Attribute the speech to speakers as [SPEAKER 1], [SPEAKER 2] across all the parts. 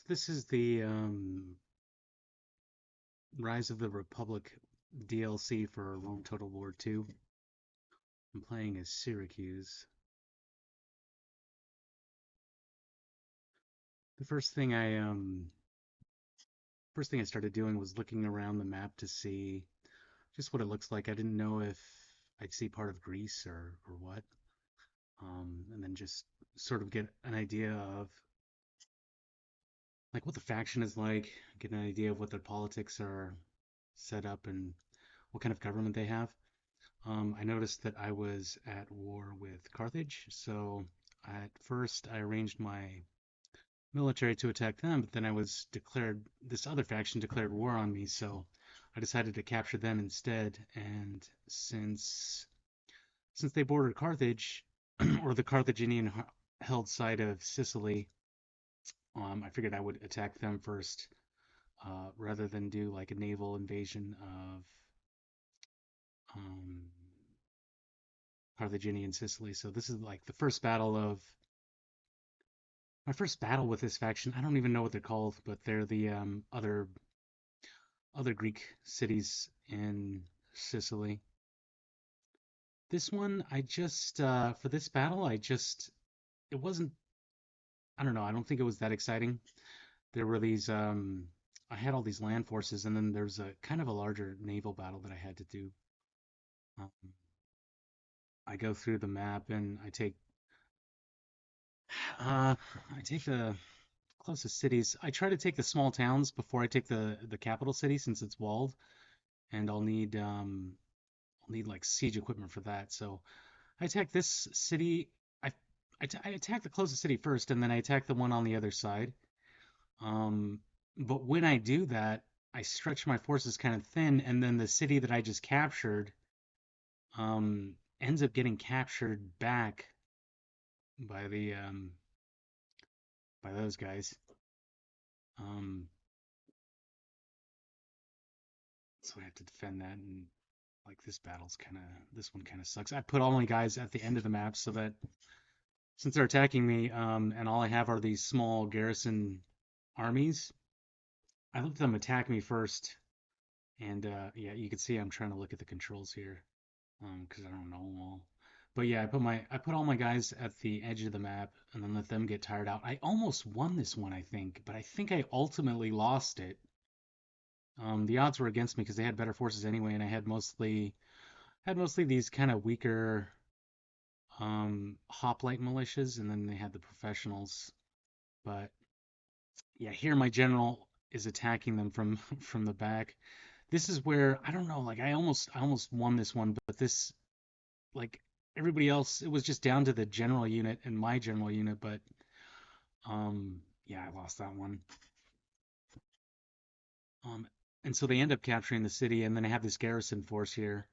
[SPEAKER 1] So this is the Rise of the Republic DLC for Rome Total War 2. I'm playing as Syracuse. The first thing I started doing was looking around the map to see just what it looks like. I didn't know if I'd see part of Greece or what. And then just sort of get an idea of like what the faction is like, get an idea of what their politics are set up and what kind of government they have. I noticed that I was at war with Carthage, so at first I arranged my military to attack them, but then this other faction declared war on me, so I decided to capture them instead. And since they bordered Carthage, or the Carthaginian held side of Sicily, I figured I would attack them first, rather than do like a naval invasion of um, Carthaginian Sicily. So this is like the first battle of my first battle with this faction. I don't even know what they're called, but they're the other Greek cities in Sicily. This one, I just for this battle, it wasn't. I don't know. I don't think it was that exciting. There were these. I had all these land forces, and then there's a kind of a larger naval battle that I had to do. Um, I go through the map and uh, I take the closest cities. I try to take the small towns before I take the capital city since it's walled, and I'll need like siege equipment for that. So I attack this city. I I attack the closest city first, and then I attack the one on the other side. Um, but when I do that, I stretch my forces kind of thin, and then the city that I just captured ends up getting captured back by the by those guys. Um, so I have to defend that, and like this one kind of sucks. I put all my guys at the end of the map so that since they're attacking me, and all I have are these small garrison armies, I let them attack me first. And yeah, you can see I'm trying to look at the controls here, because I don't know them all. But yeah, I put all my guys at the edge of the map and then let them get tired out. I almost won this one, I think, but I think I ultimately lost it. The odds were against me because they had better forces anyway, and I had mostly these kind of weaker hoplite militias, and then they had the professionals. But yeah, here my general is attacking them from from the back. This is where I don't know, like I almost won this one, but this like everybody else, it was just down to the general unit and my general unit, but yeah, I lost that one. Um and so they end up capturing the city, and then I have this garrison force here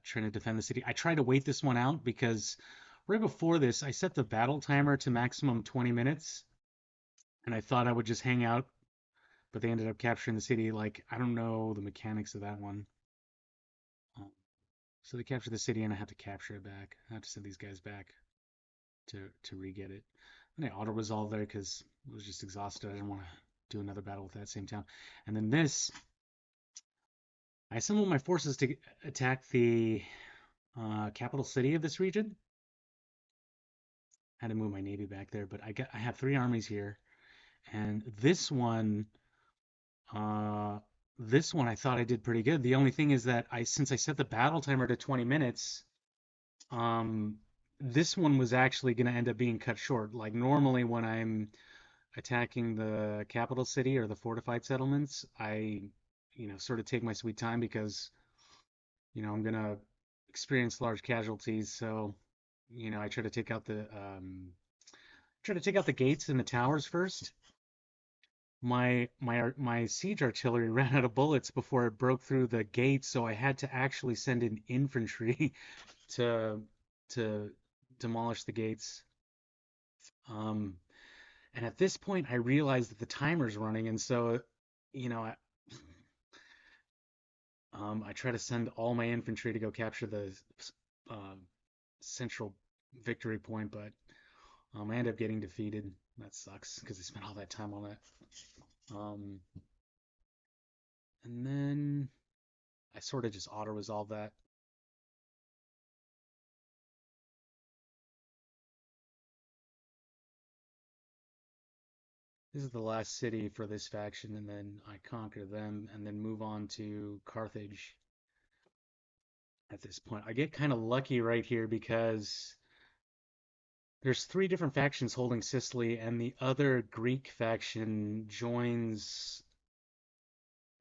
[SPEAKER 1] trying to defend the city. I try to wait this one out because right before this, I set the battle timer to maximum 20 minutes, and I thought I would just hang out, but they ended up capturing the city. Like, I don't know the mechanics of that one. Um, so they capture the city, and I have to capture it back. I have to send these guys back to re-get it. And I auto resolve there because I was just exhausted. I didn't want to do another battle with that same town. And then this, I assembled my forces to attack the capital city of this region. I had to move my navy back there, but I have three armies here, and uh, this one I thought I did pretty good. The only thing is that since I set the battle timer to 20 minutes, um, this one was actually going to end up being cut short. Like normally when I'm attacking the capital city or the fortified settlements, sort of take my sweet time because, I'm gonna experience large casualties. So, I try to take out the gates and the towers first. My siege artillery ran out of bullets before it broke through the gates, so I had to actually send in infantry to to demolish the gates. Um, and at this point, I realized that the timer's running, and so, you know, I, I try to send all my infantry to go capture the uh, central victory point, but I end up getting defeated. That sucks because I spent all that time on it. Um, and then I sort of just auto resolve that. This is the last city for this faction, and then I conquer them, and then move on to Carthage at this point. I get kind of lucky right here because there's three different factions holding Sicily, and the other Greek faction joins.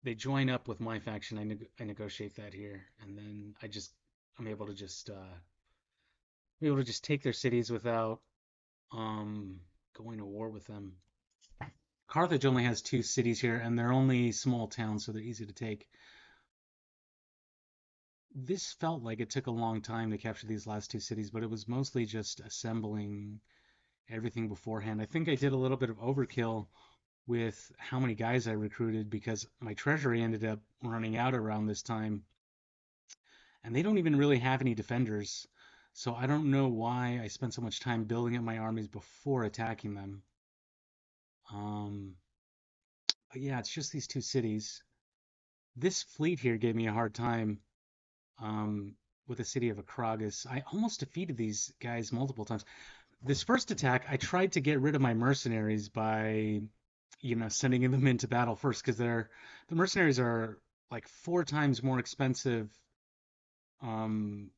[SPEAKER 1] They join up with my faction. I negotiate that here, and then I'm able to just take their cities without um going to war with them. Carthage only has two cities here, and they're only small towns, so they're easy to take. This felt like it took a long time to capture these last two cities, but it was mostly just assembling everything beforehand. I think I did a little bit of overkill with how many guys I recruited because my treasury ended up running out around this time, and they don't even really have any defenders. So I don't know why I spent so much time building up my armies before attacking them. Um, but yeah, it's just these two cities. This fleet here gave me a hard time um, with the city of Acragas. I almost defeated these guys multiple times. This first attack, I tried to get rid of my mercenaries by, sending them into battle first because the mercenaries are like four times more expensive um,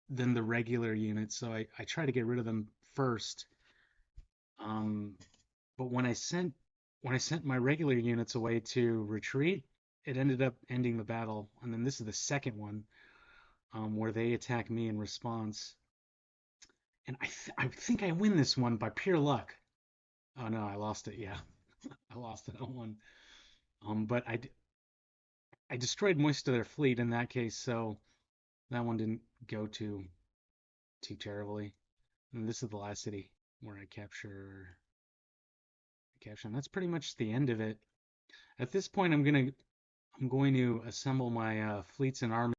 [SPEAKER 1] than the regular units. So I try to get rid of them first. Um, but when I sent my regular units away to retreat, it ended up ending the battle. And then this is the second one where they attack me in response. And I think I win this one by pure luck. Oh no, I lost it. Yeah, I lost it on one. But I destroyed most of their fleet in that case, so that one didn't go too terribly. And this is the last city where I capture, and that's pretty much the end of it. At this point, I'm going to assemble my fleets and armies.